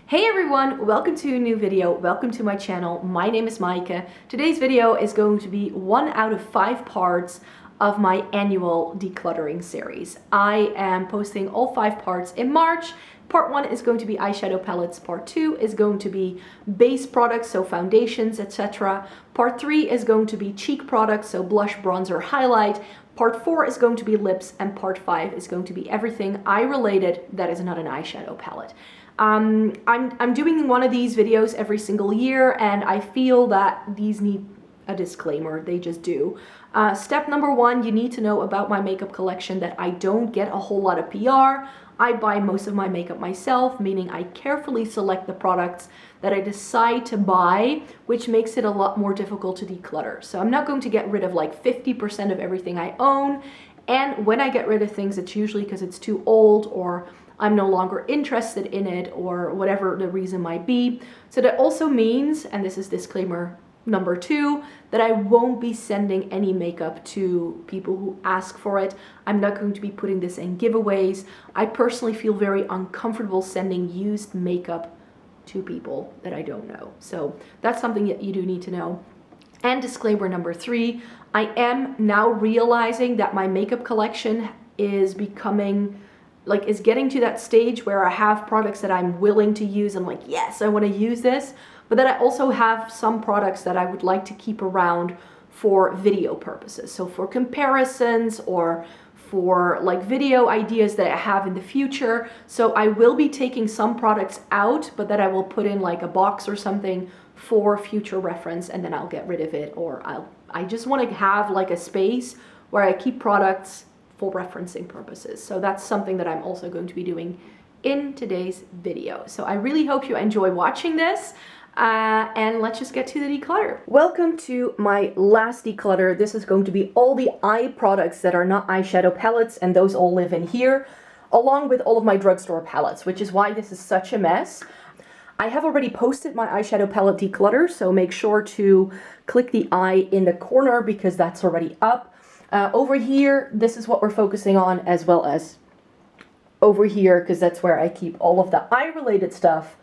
Hey everyone, welcome to a new video, welcome to my channel. My name is Maaike. Today's video is going to be 1 out of 5 parts of my annual decluttering series. I am posting all 5 parts in March. Part 1 is going to be eyeshadow palettes, part 2 is going to be base products, so foundations, etc. Part 3 is going to be cheek products, so blush, bronzer, highlight. Part 4 is going to be lips, and part 5 is going to be everything eye related that is not an eyeshadow palette. I'm doing one of these videos every single year, and I feel that these need a disclaimer. They just do. Step number 1, you need to know about my makeup collection that I don't get a whole lot of PR. I buy most of my makeup myself, meaning I carefully select the products that I decide to buy, which makes it a lot more difficult to declutter. So I'm not going to get rid of like 50% of everything I own. And when I get rid of things, it's usually because it's too old or I'm no longer interested in it or whatever the reason might be. So that also means, and this is disclaimer number 2, that I won't be sending any makeup to people who ask for it. I'm not going to be putting this in giveaways. I personally feel very uncomfortable sending used makeup to people that I don't know. So that's something that you do need to know. And disclaimer number 3, I am now realizing that my makeup collection is becoming is getting to that stage where I have products that I'm willing to use. I'm like, yes, I want to use this. But then I also have some products that I would like to keep around for video purposes. So for comparisons or for like video ideas that I have in the future. So I will be taking some products out, but that I will put in like a box or something for future reference, and then I'll get rid of it. Or I just want to have like a space where I keep products for referencing purposes. So that's something that I'm also going to be doing in today's video. So I really hope you enjoy watching this. And let's just get to the declutter. Welcome to my last declutter. This is going to be all the eye products that are not eyeshadow palettes, and those all live in here, along with all of my drugstore palettes, which is why this is such a mess. I have already posted my eyeshadow palette declutter, so make sure to click the eye in the corner because that's already up. Over here, this is what we're focusing on, as well as over here, because that's where I keep all of the eye-related stuff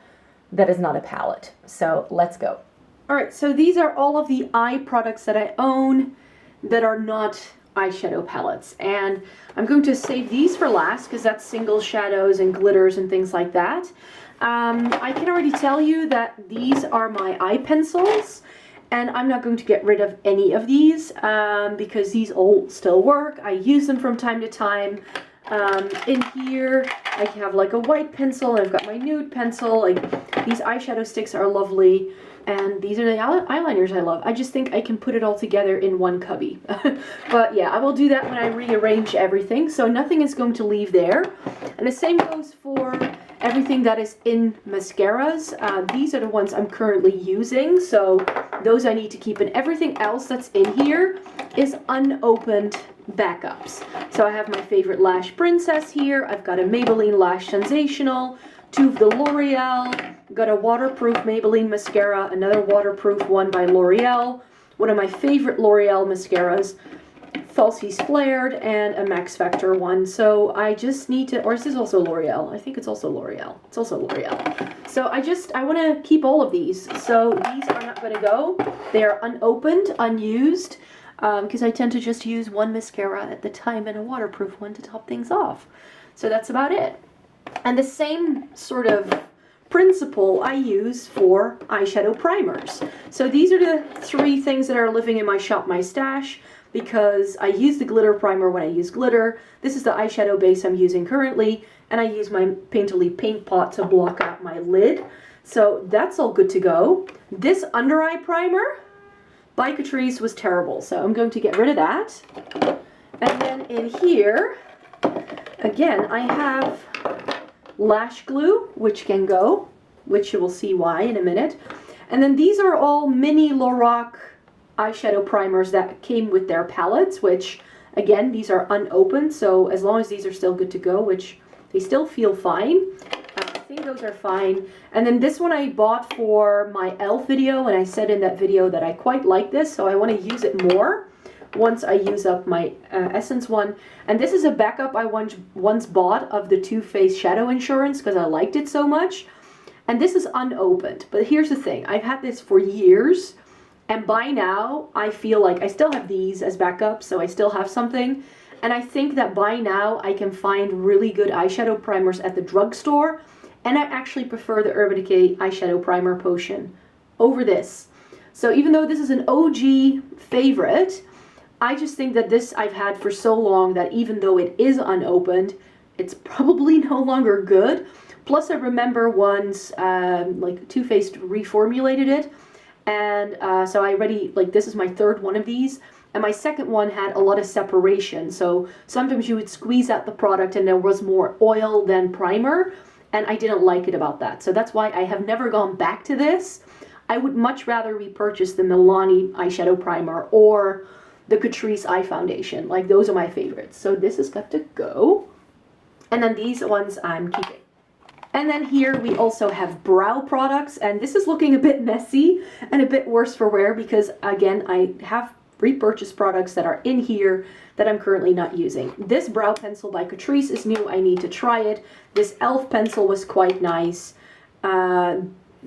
that is not a palette. So let's go. All right, so these are all of the eye products that I own that are not eyeshadow palettes. And I'm going to save these for last because that's single shadows and glitters and things like that. I can already tell you that these are my eye pencils. And I'm not going to get rid of any of these because these all still work. I use them from time to time. In here, I have like a white pencil, and I've got my nude pencil. Like, these eyeshadow sticks are lovely, and these are the eyeliners I love. I just think I can put it all together in one cubby. But yeah, I will do that when I rearrange everything, so nothing is going to leave there. And the same goes for everything that is in mascaras. These are the ones I'm currently using, so those I need to keep, and everything else that's in here is unopened backups. So I have my favorite Lash Princess here. I've got a Maybelline Lash Sensational, 2 of the L'Oreal, got a waterproof Maybelline mascara, another waterproof one by L'Oreal, one of my favorite L'Oreal mascaras, Falsies Flared, and a Max Factor one. So I just need to, or is this also L'Oreal? I think it's also L'Oreal. It's also L'Oreal. So I want to keep all of these. So these are not going to go. They are unopened, unused, because I tend to just use one mascara at the time and a waterproof one to top things off. So that's about it. And the same sort of principle I use for eyeshadow primers. So these are the 3 things that are living in my Shop My Stash, because I use the glitter primer when I use glitter. This is the eyeshadow base I'm using currently, and I use my Painterly paint pot to block out my lid. So that's all good to go. This under eye primer by Catrice was terrible, so I'm going to get rid of that. And then in here, again, I have lash glue, which can go, which you will see why in a minute. And then these are all mini Lorac eyeshadow primers that came with their palettes, which, again, these are unopened, so as long as these are still good to go, which they still feel fine, I think those are fine. And then this one I bought for my e.l.f. video, and I said in that video that I quite like this, so I want to use it more once I use up my Essence one. And this is a backup I once bought of the Too Faced Shadow Insurance because I liked it so much. And this is unopened, but here's the thing. I've had this for years, and by now I feel like I still have these as backup, so I still have something. And I think that by now I can find really good eyeshadow primers at the drugstore, and I actually prefer the Urban Decay eyeshadow primer potion over this. So even though this is an OG favorite, I just think that this I've had for so long that even though it is unopened, it's probably no longer good. Plus, I remember once, like, Too Faced reformulated it, and so I already, like, this is my third one of these, and my second one had a lot of separation, so sometimes you would squeeze out the product and there was more oil than primer, and I didn't like it about that. So that's why I have never gone back to this. I would much rather repurchase the Milani eyeshadow primer or the Catrice eye foundation. Like, those are my favorites. So this has got to go, and then these ones I'm keeping. And then here we also have brow products, and this is looking a bit messy and a bit worse for wear because, again, I have repurchased products that are in here that I'm currently not using. This brow pencil by Catrice is new. I need to try it. This e.l.f. pencil was quite nice.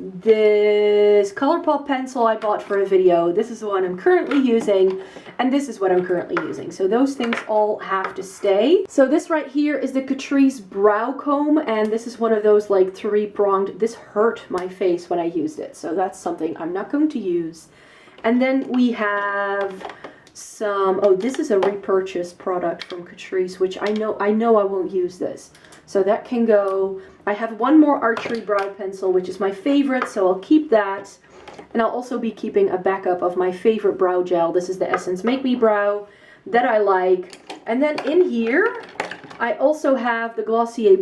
This ColorPop pencil I bought for a video. This is the one I'm currently using, and this is what I'm currently using. So those things all have to stay. So this right here is the Catrice brow comb, and this is one of those like three-pronged. This hurt my face when I used it, so that's something I'm not going to use. And then we have some, oh, this is a repurchased product from Catrice, which I know I won't use this. So that can go. I have one more Archery brow pencil, which is my favorite, so I'll keep that. And I'll also be keeping a backup of my favorite brow gel. This is the Essence Make Me Brow that I like. And then in here, I also have the Glossier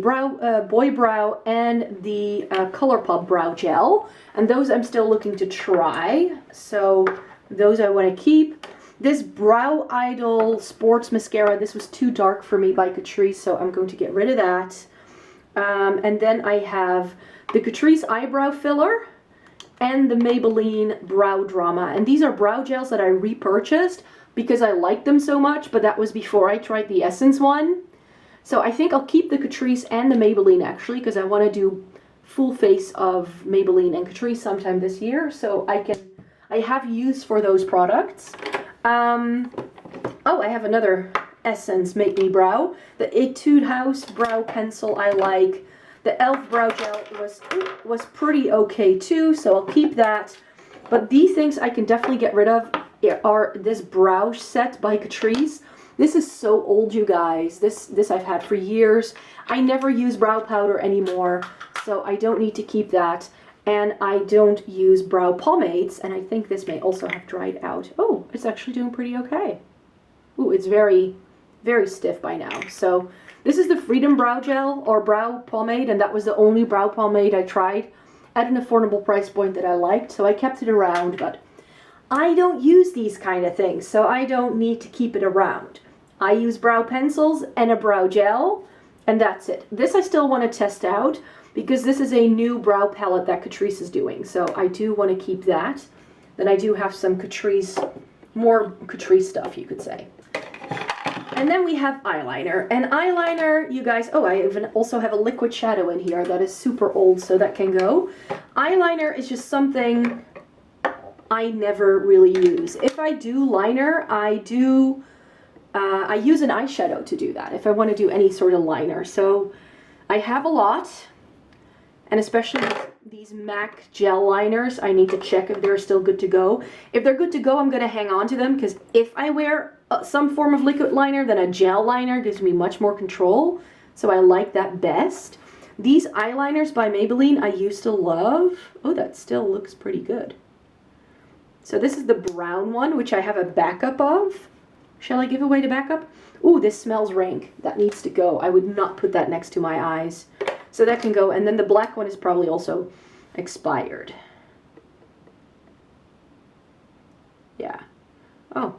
Boy Brow and the ColorPop Brow Gel. And those I'm still looking to try. So those I want to keep. This Brow Idol Sports Mascara, this was too dark for me by Catrice, so I'm going to get rid of that. And then I have the Catrice Eyebrow Filler and the Maybelline Brow Drama. And these are brow gels that I repurchased because I liked them so much, but that was before I tried the Essence one. So I think I'll keep the Catrice and the Maybelline actually, because I want to do full face of Maybelline and Catrice sometime this year, so I have use for those products. Oh, I have another Essence Make Me Brow. The Etude House Brow Pencil I like. The e.l.f. Brow Gel was pretty okay too, so I'll keep that. But these things I can definitely get rid of are this brow set by Catrice. This is so old, you guys. This I've had for years. I never use brow powder anymore, so I don't need to keep that. And I don't use brow pomades, and I think this may also have dried out. Oh, it's actually doing pretty okay. Ooh, it's very, very stiff by now. So this is the Freedom Brow Gel or Brow Pomade, and that was the only brow pomade I tried at an affordable price point that I liked, so I kept it around, but I don't use these kind of things, so I don't need to keep it around. I use brow pencils and a brow gel, and that's it. This I still want to test out, because this is a new brow palette that Catrice is doing, so I do want to keep that. Then I do have some Catrice, more Catrice stuff, you could say. And then we have eyeliner. And eyeliner, you guys, oh, I even also have a liquid shadow in here that is super old, so that can go. Eyeliner is just something I never really use. If I do liner, I use an eyeshadow to do that, if I want to do any sort of liner. So I have a lot. And especially these MAC gel liners, I need to check if they're still good to go. If they're good to go, I'm going to hang on to them, because if I wear some form of liquid liner, then a gel liner gives me much more control. So I like that best. These eyeliners by Maybelline I used to love. Oh, that still looks pretty good. So this is the brown one, which I have a backup of. Shall I give away the backup? Ooh, this smells rank. That needs to go. I would not put that next to my eyes. So that can go, and then the black one is probably also expired. Yeah. Oh.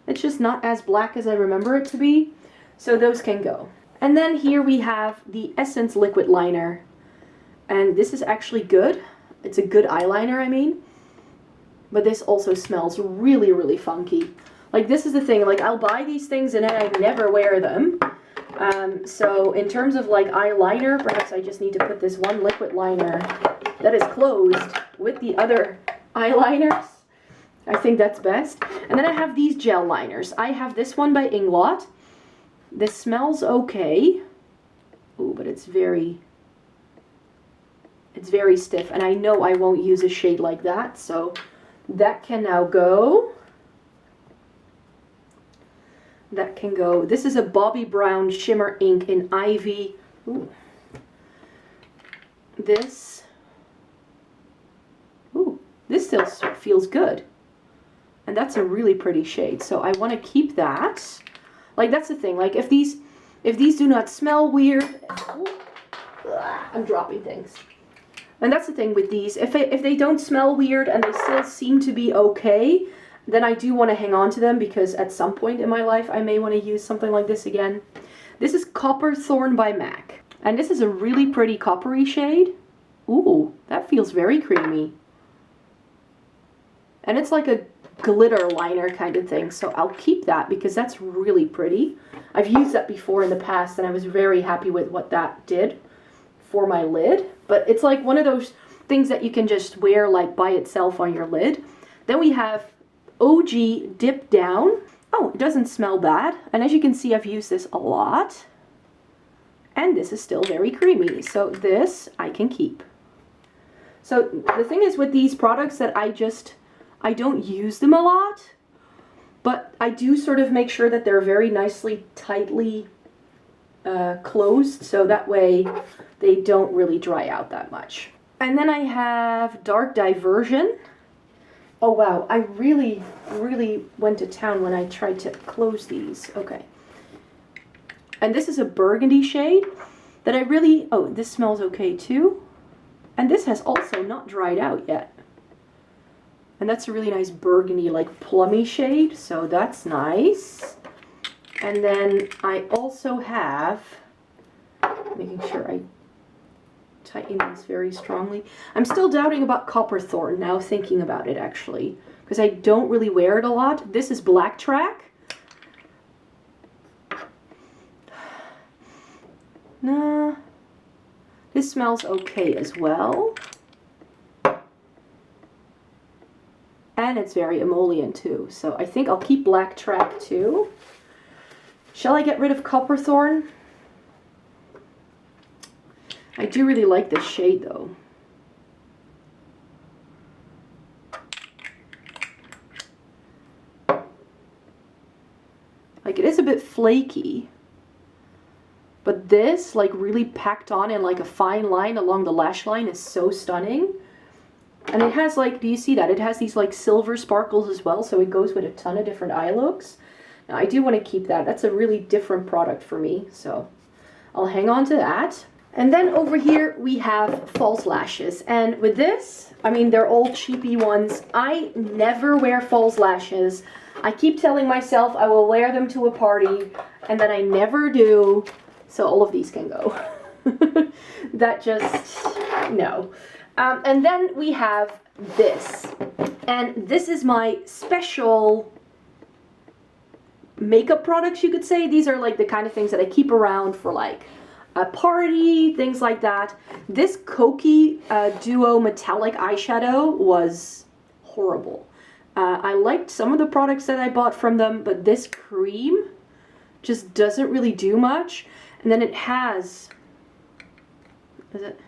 It's just not as black as I remember it to be, so those can go. And then here we have the Essence Liquid Liner, and this is actually good. It's a good eyeliner, I mean, but this also smells really, really funky. Like, this is the thing, like, I'll buy these things and then I never wear them. So in terms of like eyeliner, perhaps I just need to put this one liquid liner that is closed with the other eyeliners. I think that's best. And then I have these gel liners. I have this one by Inglot. This smells okay. Ooh, but it's very stiff, and I know I won't use a shade like that, so that can now go. That can go. This is a Bobbi Brown Shimmer Ink in Ivy. Ooh. This still feels good. And that's a really pretty shade, so I want to keep that. Like, that's the thing, like if these do not smell weird, I'm dropping things. And that's the thing with these, if they don't smell weird and they still seem to be okay, then I do want to hang on to them, because at some point in my life I may want to use something like this again. This is Copper Thorn by MAC. And this is a really pretty coppery shade. Ooh, that feels very creamy. And it's like a glitter liner kind of thing, so I'll keep that because that's really pretty. I've used that before in the past and I was very happy with what that did for my lid. But it's like one of those things that you can just wear like by itself on your lid. Then we have OG Dip Down. Oh, it doesn't smell bad. And as you can see, I've used this a lot. And this is still very creamy. So this I can keep. So the thing is with these products that I don't use them a lot. But I do sort of make sure that they're very nicely, tightly closed. So that way they don't really dry out that much. And then I have Dark Diversion. Oh wow, I really went to town when I tried to close these. Okay. And this is a burgundy shade that I really, oh, this smells okay too. And this has also not dried out yet. And that's a really nice burgundy, like plummy shade, so that's nice. And then I also have, making sure I tighten this very strongly. I'm still doubting about Copper Thorn now, thinking about it actually, because I don't really wear it a lot. This is Black Track. Nah, this smells okay as well. And it's very emollient too, so I think I'll keep Black Track too. Shall I get rid of Copper Thorn? I do really like this shade though. Like, it is a bit flaky, but this, like, really packed on in like a fine line along the lash line is so stunning. And it has, like, do you see that? It has these like silver sparkles as well, so it goes with a ton of different eye looks. Now I do want to keep that. That's a really different product for me, so I'll hang on to that. And then over here we have false lashes. And with this, I mean, they're all cheapy ones. I never wear false lashes. I keep telling myself I will wear them to a party, and then I never do. So all of these can go. That just, no. And then we have this. And this is my special makeup products, you could say. These are like the kind of things that I keep around for like a party, things like that. This Koki Duo Metallic Eyeshadow was horrible. I liked some of the products that I bought from them, but this cream just doesn't really do much. And then it has, is it?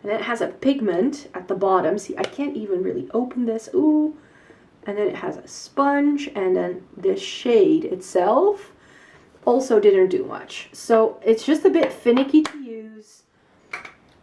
And then it has a pigment at the bottom. See, I can't even really open this. Ooh. And then it has a sponge, and then this shade itself also didn't do much. So it's just a bit finicky to use.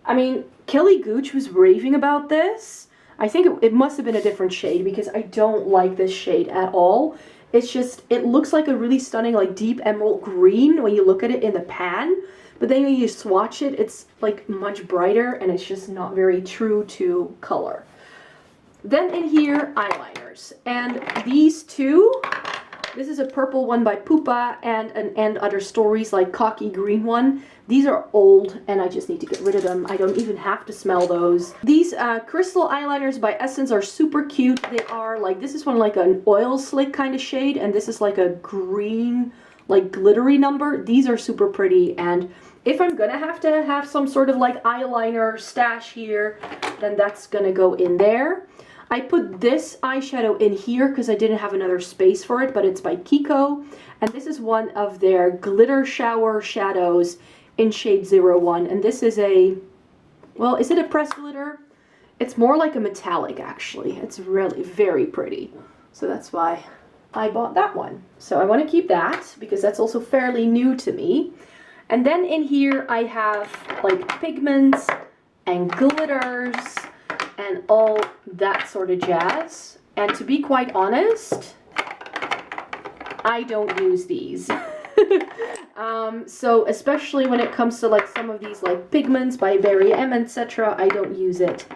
I mean, Kelly Gooch was raving about this. I think it must have been a different shade, because I don't like this shade at all. It's just, it looks like a really stunning like deep emerald green when you look at it in the pan. But then when you swatch it, it's like much brighter, and it's just not very true to color. Then in here, eyeliners. And these two, this is a purple one by Pupa and an And Other Stories, like cocky green one. These are old and I just need to get rid of them. I don't even have to smell those. These crystal eyeliners by Essence are super cute. They are like, this is one like an oil slick kind of shade, and this is like a green, like glittery number, these are super pretty. And if I'm gonna have to have some sort of like eyeliner stash here, then that's gonna go in there. I put this eyeshadow in here because I didn't have another space for it, but it's by Kiko. And this is one of their glitter shower shadows in shade 01. And this is a, well, is it a pressed glitter? It's more like a metallic, actually. It's really very pretty. So that's why I bought that one. So I want to keep that because that's also fairly new to me. And then in here I have like pigments and glitters and all that sort of jazz. And to be quite honest, I don't use these. So especially when it comes to like some of these like pigments by Barry M, etc., I don't use it.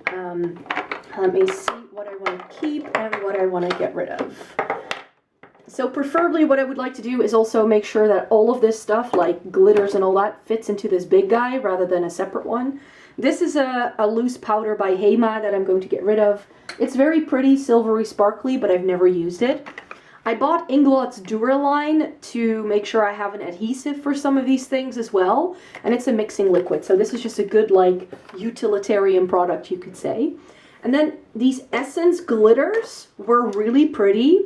Let me see what I want to keep and what I want to get rid of. So preferably what I would like to do is also make sure that all of this stuff like glitters and all that fits into this big guy rather than a separate one. This is a loose powder by Hema that I'm going to get rid of. It's very pretty, silvery, sparkly, but I've never used it. I bought Inglot's Duraline to make sure I have an adhesive for some of these things as well. And it's a mixing liquid, so this is just a good like utilitarian product, you could say. And then these Essence glitters were really pretty.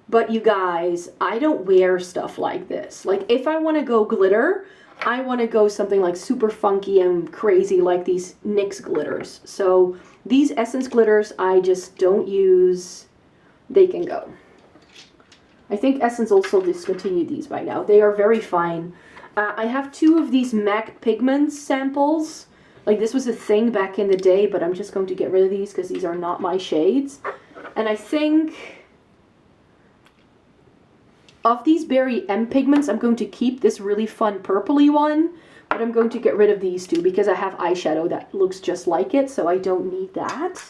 But you guys, I don't wear stuff like this. Like if I want to go glitter, I want to go something like super funky and crazy like these NYX glitters. So these Essence glitters I just don't use. They can go. I think Essence also discontinued these by now. They are very fine. I have 2 of these MAC Pigments samples. Like this was a thing back in the day, but I'm just going to get rid of these because these are not my shades. And I think of these Berry M pigments, I'm going to keep this really fun purpley one, but I'm going to get rid of these 2 because I have eyeshadow that looks just like it, so I don't need that.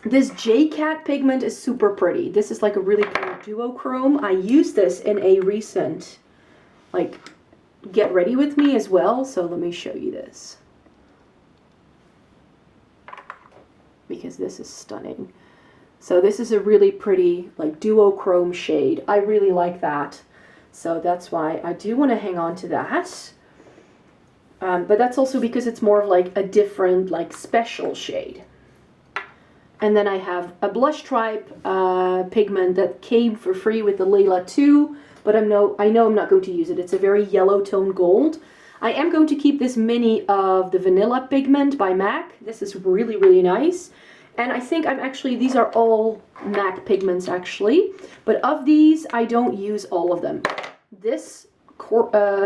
This J-Cat pigment is super pretty. This is like a really pretty duochrome. I used this in a recent, like, get ready with me as well, so let me show you this. Because this is stunning. So this is a really pretty like duochrome shade. I really like that. So that's why I do want to hang on to that. But that's also because it's more of like a different like special shade. And then I have a Blush Tribe pigment that came for free with the Layla 2. But I know I'm not going to use it. It's a very yellow tone gold. I am going to keep this mini of the Vanilla pigment by MAC. This is really, really nice. And I think these are all MAC pigments actually. But of these, I don't use all of them. This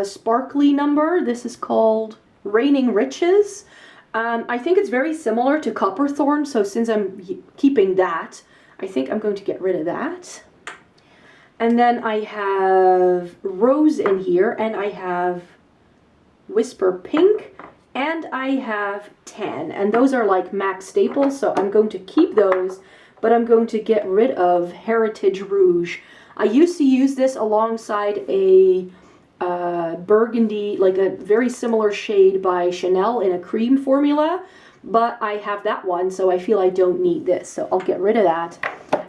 sparkly number, this is called Raining Riches. I think it's very similar to Copperthorn. So since I'm keeping that, I think I'm going to get rid of that. And then I have Rose in here, and I have Whisper Pink, and I have Tan, and those are like MAC staples, so I'm going to keep those, but I'm going to get rid of Heritage Rouge. I used to use this alongside a burgundy, like a very similar shade by Chanel in a cream formula, but I have that one, so I feel I don't need this, so I'll get rid of that.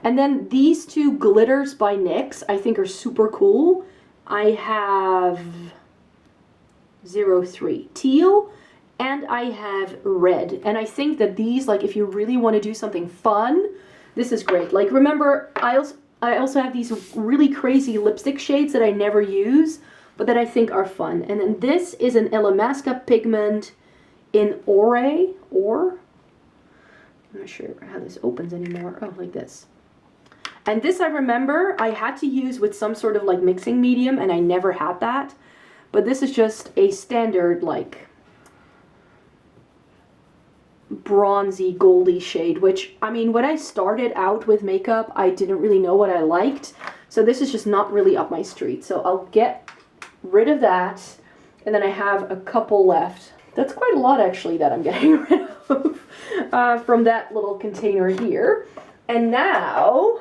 And then these 2 glitters by NYX I think are super cool. I have 03 Teal, and I have Red. And I think that these, like if you really want to do something fun, this is great. Like remember, I also have these really crazy lipstick shades that I never use, but that I think are fun. And then this is an Alabaster pigment in Or. I'm not sure how this opens anymore. Oh, like this. And this I remember I had to use with some sort of like mixing medium, and I never had that. But this is just a standard like bronzy goldy shade, which I mean when I started out with makeup I didn't really know what I liked, so this is just not really up my street, so I'll get rid of that. And then I have a couple left. That's quite a lot actually that I'm getting rid of from that little container here. And now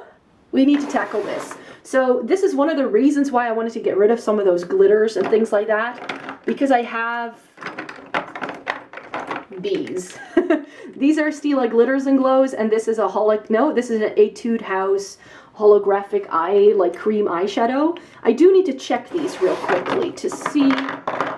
we need to tackle this. So this is one of the reasons why I wanted to get rid of some of those glitters and things like that, because I have these. These are Stila Glitters and Glows, and this is a this is an Etude House holographic eye, like cream eyeshadow. I do need to check these real quickly to see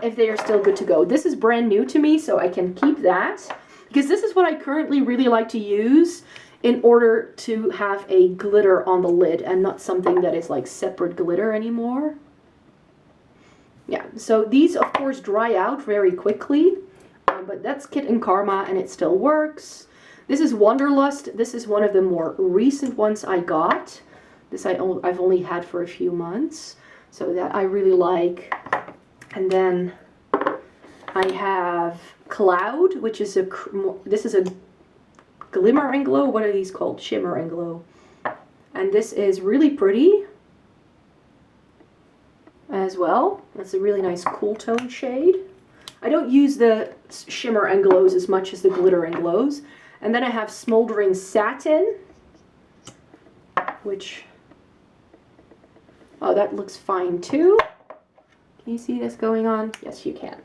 if they are still good to go. This is brand new to me, so I can keep that, because this is what I currently really like to use in order to have a glitter on the lid and not something that is like separate glitter anymore. Yeah, so these of course dry out very quickly, but that's Kit and Karma and it still works. This is Wanderlust. This is one of the more recent ones I got. This I've only had for a few months, so that I really like. And then I have Cloud, which is this is a Glimmer and Glow. What are these called? Shimmer and Glow. And this is really pretty as well. That's a really nice cool tone shade. I don't use the Shimmer and Glows as much as the Glitter and Glows. And then I have Smoldering Satin, which, oh, that looks fine too. Can you see this going on? Yes, you can.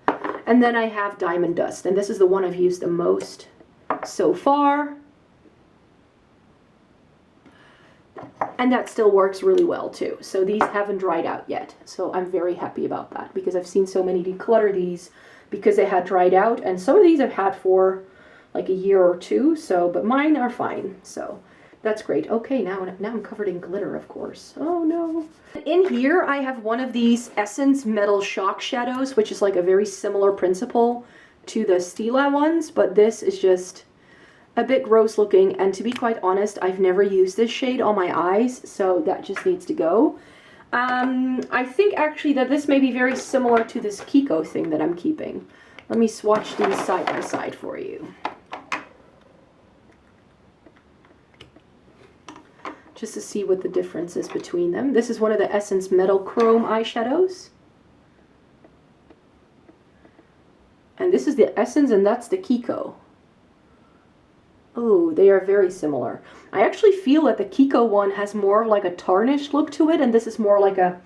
And then I have Diamond Dust, and this is the one I've used the most so far. And that still works really well too. So these haven't dried out yet. So I'm very happy about that, because I've seen so many declutter these because they had dried out, and some of these I've had for like a year or two, so, but mine are fine, so that's great. Okay, now I'm covered in glitter, of course. Oh no. In here I have one of these Essence Metal Shock Shadows, which is like a very similar principle to the Stila ones, but this is just a bit gross looking, and to be quite honest, I've never used this shade on my eyes, so that just needs to go. I think actually that this may be very similar to this Kiko thing that I'm keeping. Let me swatch these side by side for you, just to see what the difference is between them. This is one of the Essence Metal Chrome eyeshadows. And this is the Essence, and that's the Kiko. Oh, they are very similar. I actually feel that the Kiko one has more of like a tarnished look to it, and this is more like a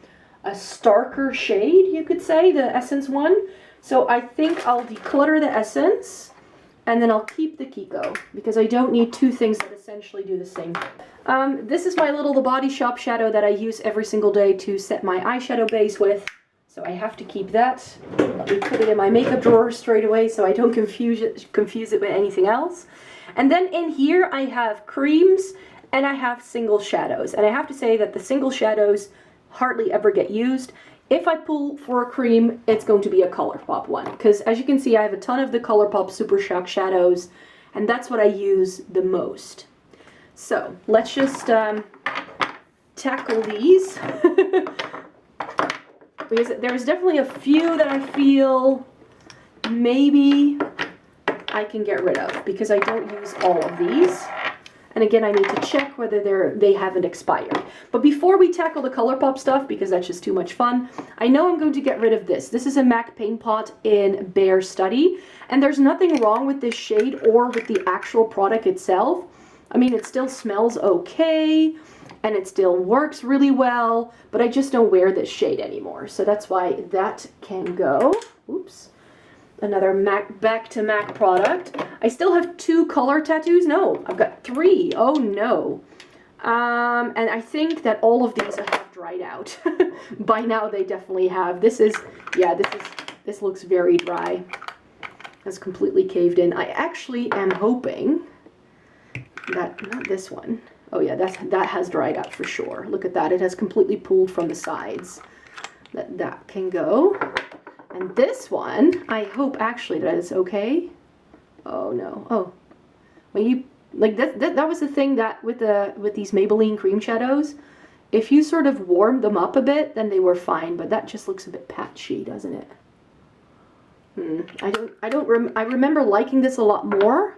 starker shade, you could say, the Essence one. So I think I'll declutter the Essence, and then I'll keep the Kiko, because I don't need two things that essentially do the same. This is my little The Body Shop shadow that I use every single day to set my eyeshadow base with. So I have to keep that. Let me put it in my makeup drawer straight away so I don't confuse it with anything else. And then in here I have creams and I have single shadows. And I have to say that the single shadows hardly ever get used. If I pull for a cream, it's going to be a ColorPop one, because as you can see, I have a ton of the ColorPop Super Shock shadows, and that's what I use the most. So let's just tackle these. Because there's definitely a few that I feel maybe I can get rid of, because I don't use all of these. And again, I need to check whether they haven't expired. But before we tackle the ColorPop stuff, because that's just too much fun, I know I'm going to get rid of this. This is a MAC Paint Pot in Bear Study. And there's nothing wrong with this shade or with the actual product itself. I mean, it still smells okay, and it still works really well, but I just don't wear this shade anymore. So that's why that can go. Oops. Another back to MAC product. I still have 2 color tattoos. No, I've got 3. Oh no. And I think that all of these have dried out. By now they definitely have. This looks very dry. It's completely caved in. I actually am hoping that, not this one. Oh yeah, that has dried out for sure. Look at that. It has completely pooled from the sides. That can go. And this one, I hope actually that it's okay. Oh no. Oh, when you like that was the thing that with these Maybelline cream shadows, if you sort of warmed them up a bit, then they were fine. But that just looks a bit patchy, doesn't it? I remember liking this a lot more,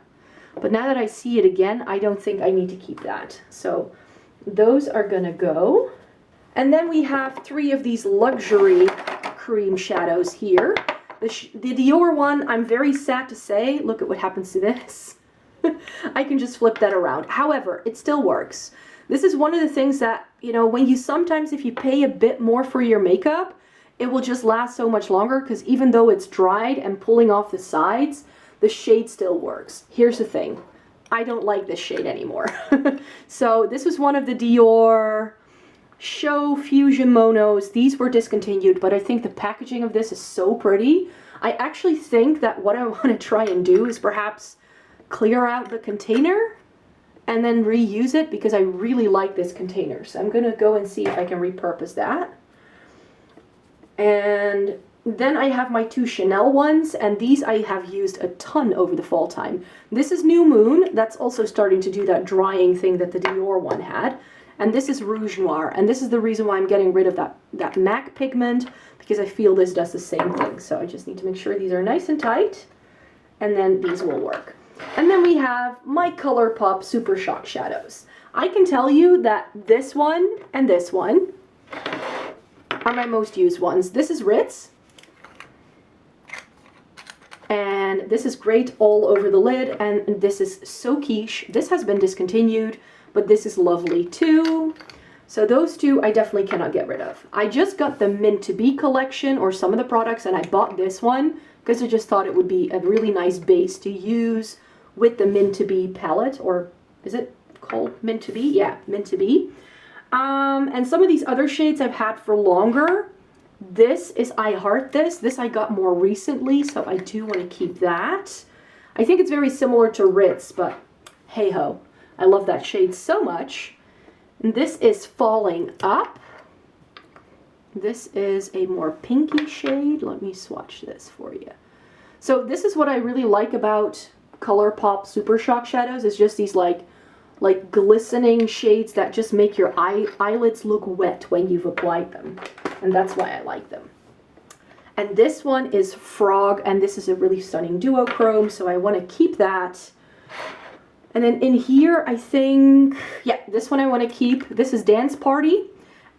but now that I see it again, I don't think I need to keep that. So those are gonna go. And then we have 3 of these luxury cream shadows here. The Dior one, I'm very sad to say, look at what happens to this. I can just flip that around. However, it still works. This is one of the things that, you know, when you sometimes, if you pay a bit more for your makeup, it will just last so much longer, because even though it's dried and pulling off the sides, the shade still works. Here's the thing. I don't like this shade anymore. So this was one of the Dior Show Fusion Monos. These were discontinued, but I think the packaging of this is so pretty. I actually think that what I want to try and do is perhaps clear out the container and then reuse it, because I really like this container. So I'm going to go and see if I can repurpose that. And then I have my 2 Chanel ones, and these I have used a ton over the fall time. This is New Moon. That's also starting to do that drying thing that the Dior one had. And this is Rouge Noir, and this is the reason why I'm getting rid of that MAC pigment, because I feel this does the same thing. So I just need to make sure these are nice and tight, and then these will work. And then we have my ColorPop Super Shock Shadows. I can tell you that this one and this one are my most used ones. This is Ritz, and this is great all over the lid, and this is so quiche. This has been discontinued, but this is lovely too. So those two I definitely cannot get rid of. I just got the Mint to Be collection, or some of the products, and I bought this one because I just thought it would be a really nice base to use with the Mint to Be palette, or is it called Mint to Be? Yeah, Mint to Be. And some of these other shades I've had for longer. This is I Heart This. This I got more recently, so I do want to keep that. I think it's very similar to Ritz, but hey ho. I love that shade so much. And this is Falling Up. This is a more pinky shade. Let me swatch this for you. So this is what I really like about ColorPop Super Shock Shadows, is just these like glistening shades that just make your eyelids look wet when you've applied them. And that's why I like them. And this one is Frog, and this is a really stunning duochrome, so I want to keep that. And then in here, I think, yeah, this one I want to keep. This is Dance Party,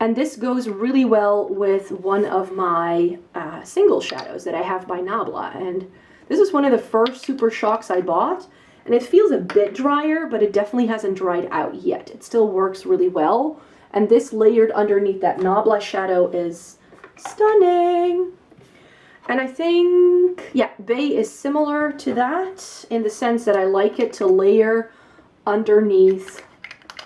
and this goes really well with one of my single shadows that I have by Nabla. And this is one of the first Super Shocks I bought, and it feels a bit drier, but it definitely hasn't dried out yet. It still works really well, and this layered underneath that Nabla shadow is stunning. And I think, yeah, Bay is similar to that in the sense that I like it to layer underneath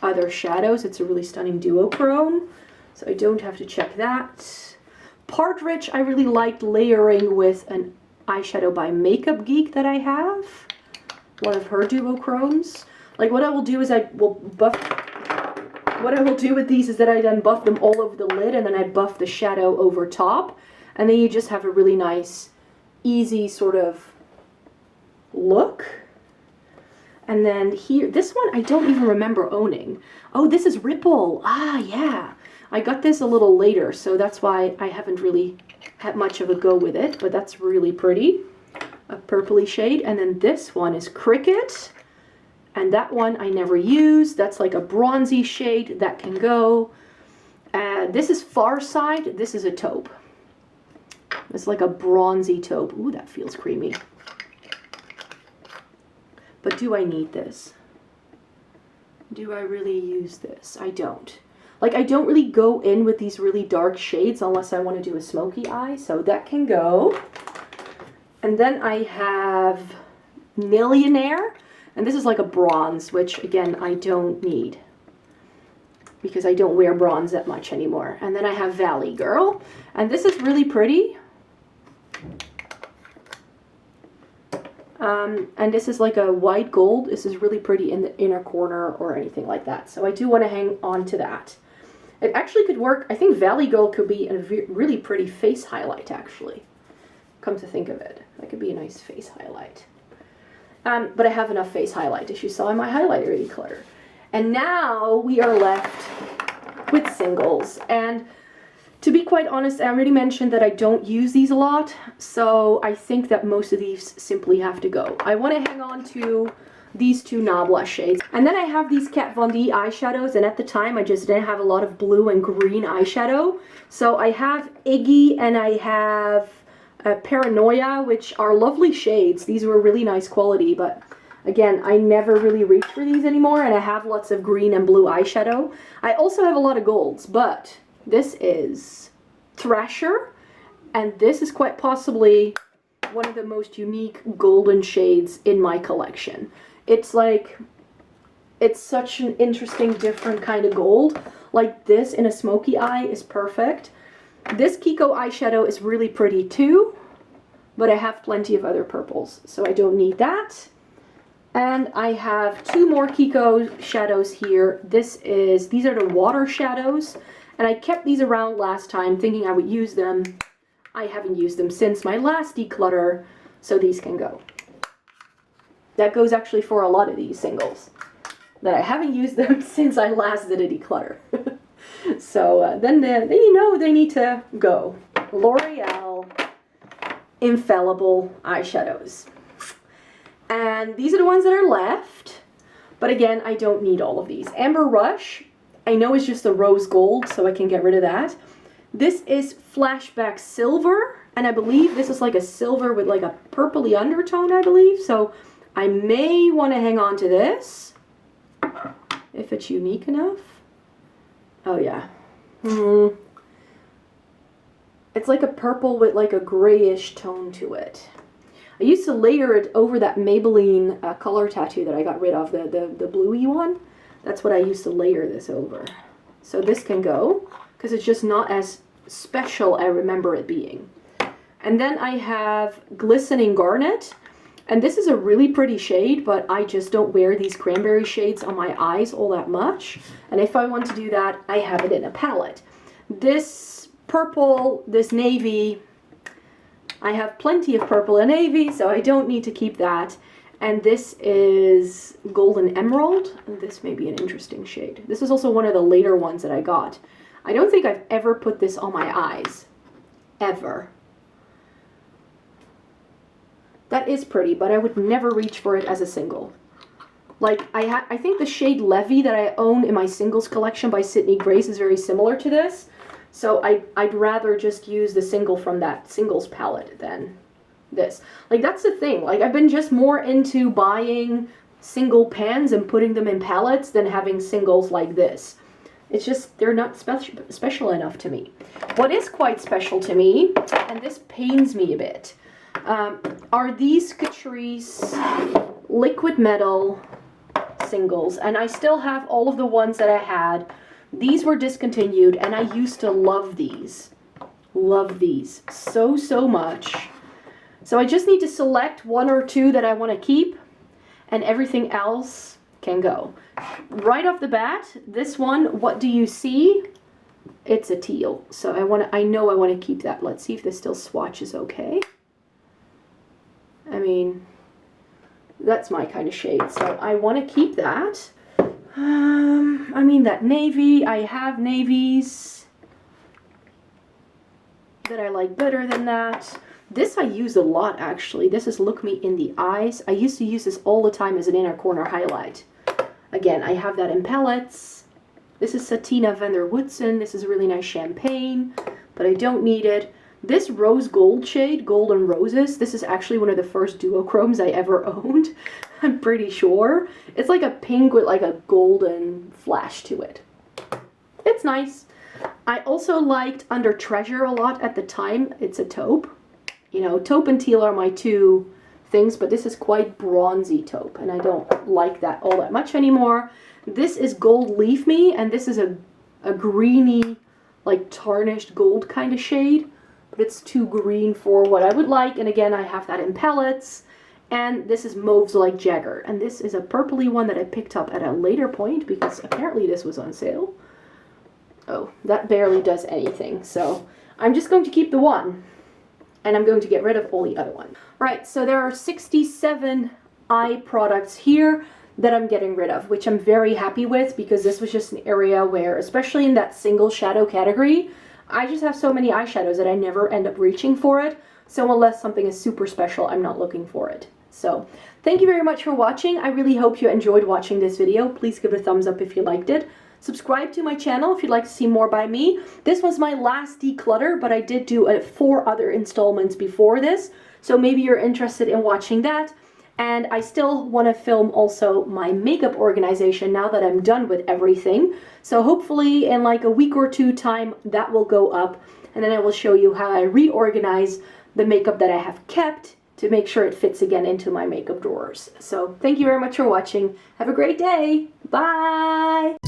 other shadows. It's a really stunning duochrome, so I don't have to check that. Partridge I really liked layering with an eyeshadow by Makeup Geek that I have. One of her duochromes. Like, what I will do is what I will do with these is that I then buff them all over the lid, and then I buff the shadow over top. And then you just have a really nice, easy sort of look. And then here, this one I don't even remember owning. Oh, this is Ripple. Ah, yeah. I got this a little later, so that's why I haven't really had much of a go with it. But that's really pretty. A purpley shade. And then this one is Cricket. And that one I never use. That's like a bronzy shade that can go. This is Far Side. This is a taupe. It's like a bronzy taupe. Ooh, that feels creamy. But do I need this? Do I really use this? I don't. Like, I don't really go in with these really dark shades unless I want to do a smoky eye. So that can go. And then I have Millionaire. And this is like a bronze, which, again, I don't need, because I don't wear bronze that much anymore. And then I have Valley Girl. And this is really pretty. And this is like a white gold. This is really pretty in the inner corner or anything like that. So I do want to hang on to that. It actually could work. I think Valley Gold could be a really pretty face highlight, actually. Come to think of it. That could be a nice face highlight. But I have enough face highlight, as you saw in my highlighter declutter. And now we are left with singles. And to be quite honest, I already mentioned that I don't use these a lot, so I think that most of these simply have to go. I want to hang on to these two Nabla shades. And then I have these Kat Von D eyeshadows, and at the time I just didn't have a lot of blue and green eyeshadow. So I have Iggy and I have Paranoia, which are lovely shades. These were really nice quality, but again, I never really reach for these anymore, and I have lots of green and blue eyeshadow. I also have a lot of golds, but this is Thrasher, and this is quite possibly one of the most unique golden shades in my collection. It's like It's such an interesting, different kind of gold. Like this in a smoky eye is perfect. This Kiko eyeshadow is really pretty too, but I have plenty of other purples, so I don't need that. And I have two more Kiko shadows here. These are the water shadows, and I kept these around last time thinking I would use them. I haven't used them since my last declutter, so these can go. That goes actually for a lot of these singles, that I haven't used them since I last did a declutter. So then you know they need to go. L'Oreal Infallible eyeshadows. And these are the ones that are left. But again, I don't need all of these. Amber Rush, I know it's just a rose gold, so I can get rid of that. This is Flashback Silver, and I believe this is like a silver with like a purpley undertone, I believe. So I may want to hang on to this if it's unique enough. Oh yeah. It's like a purple with like a grayish tone to it. I used to layer it over that Maybelline color tattoo that I got rid of, the bluey one. That's what I used to layer this over. So this can go, because it's just not as special I remember it being. And then I have Glistening Garnet. And this is a really pretty shade, but I just don't wear these cranberry shades on my eyes all that much. And if I want to do that, I have it in a palette. This purple, this navy, I have plenty of purple and navy, so I don't need to keep that. And this is Golden Emerald. And this may be an interesting shade. This is also one of the later ones that I got. I don't think I've ever put this on my eyes. Ever. That is pretty, but I would never reach for it as a single. Like, I think the shade Levy that I own in my singles collection by Sydney Grace is very similar to this. So I'd rather just use the single from that singles palette than this. Like, that's the thing. Like, I've been just more into buying single pans and putting them in palettes than having singles like this. It's just, they're not special enough to me. What is quite special to me, and this pains me a bit, are these Catrice Liquid Metal singles. And I still have all of the ones that I had. These were discontinued, and I used to love these. Love these so much. So I just need to select one or two that I want to keep, and everything else can go. Right off the bat, this one, What Do You See? It's a teal. So I know I want to keep that. Let's see if this still swatches okay. I mean, that's my kind of shade, so I want to keep that. I mean, that navy, I have navies that I like better than that. This I use a lot, actually. This is Look Me in the Eyes. I used to use this all the time as an inner corner highlight. Again, I have that in palettes. This is Satina van der Woodsen. This is a really nice champagne, but I don't need it. This rose gold shade, Golden Roses, this is actually one of the first duochromes I ever owned. I'm pretty sure. It's like a pink with like a golden flash to it. It's nice. I also liked Under Treasure a lot at the time. It's a taupe. You know, taupe and teal are my two things, but this is quite bronzy taupe, and I don't like that all that much anymore. This is Gold Leave Me, and this is a greeny, like tarnished gold kind of shade. But it's too green for what I would like, and again I have that in palettes. And this is Mauves Like Jagger, and this is a purpley one that I picked up at a later point because apparently this was on sale. Oh, that barely does anything, so I'm just going to keep the one, and I'm going to get rid of all the other ones. Right, so there are 67 eye products here that I'm getting rid of, which I'm very happy with because this was just an area where, especially in that single shadow category, I just have so many eyeshadows that I never end up reaching for it. So unless something is super special, I'm not looking for it. So thank you very much for watching. I really hope you enjoyed watching this video. Please give it a thumbs up if you liked it. Subscribe to my channel if you'd like to see more by me. This was my last declutter, but I did do 4 other installments before this. So maybe you're interested in watching that. And I still want to film also my makeup organization now that I'm done with everything. So hopefully in like a week or 2 time that will go up. And then I will show you how I reorganize the makeup that I have kept to make sure it fits again into my makeup drawers. So thank you very much for watching. Have a great day. Bye!